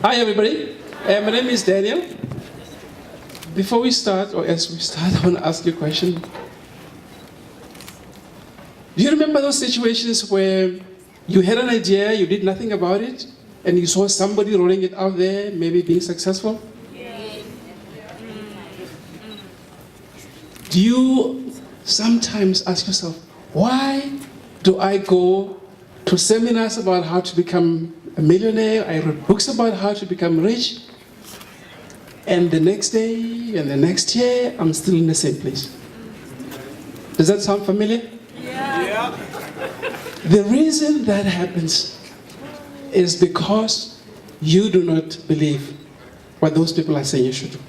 Hi everybody, my name is Daniel. Before we start, or as we start, I want to ask you a question. Do you remember those situations where you had an idea, you did nothing about it, and you saw somebody rolling it out there, maybe being successful? Yes. Do you sometimes ask yourself, why do I go to seminars about how to become a millionaire? I read books about how to become rich, and the next day and the next year, I'm still in the same place. Does that sound familiar? Yeah. The reason that happens is because you do not believe what those people are saying you should do.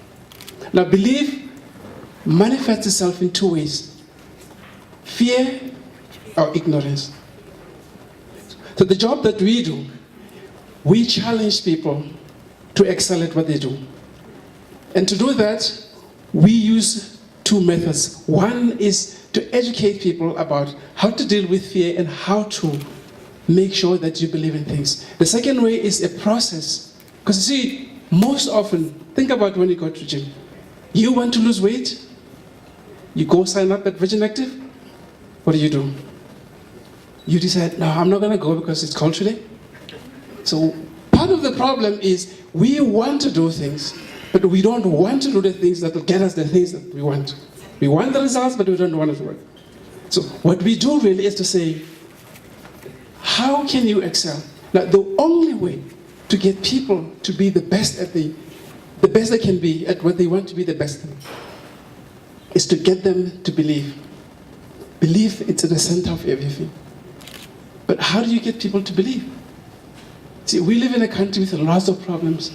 Now, belief manifests itself in two ways: fear or ignorance. So the job that we do, we challenge people to excel at what they do. And to do that, we use two methods. One is to educate people about how to deal with fear and how to make sure that you believe in things. The second way is a process. Because you see, most often, think about when you go to the gym. You want to lose weight, you go sign up at Virgin Active, what do? You decide, no, I'm not going to go because it's cold today. So part of the problem is we want to do things, but we don't want to do the things that will get us the things that we want. We want the results, but we don't want it to work. So what we do really is to say, how can you excel? Now, the only way to get people to be the best at the best they can be at what they want to be the best at is to get them to believe. Belief, it's at the center of everything. But how do you get people to believe? See, we live in a country with lots of problems,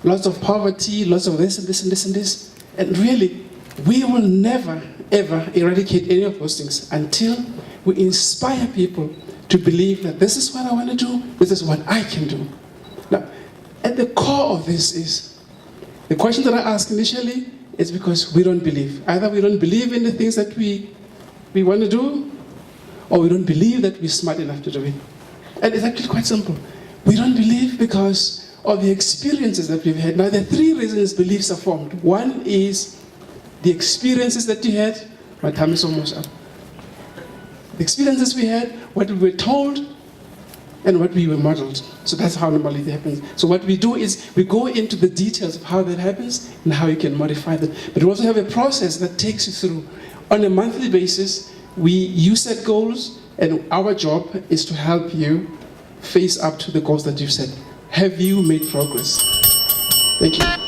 lots of poverty, lots of this and this and this and this. And really, we will never, ever eradicate any of those things until we inspire people to believe that this is what I want to do, this is what I can do. Now, at the core of this is, the question that I asked initially is because we don't believe. Either we don't believe in the things that we want to do, or we don't believe that we're smart enough to do it. And it's actually quite simple. We don't believe because of the experiences that we've had. Now, there are three reasons beliefs are formed. One is the experiences that you had. My time is almost up. The experiences we had, what we were told, and what we were modeled. So that's how normally it happens. So what we do is we go into the details of how that happens and how you can modify that. But we also have a process that takes you through. On a monthly basis, you set goals, and our job is to help you face up to the goals that you've set. Have you made progress? Thank you.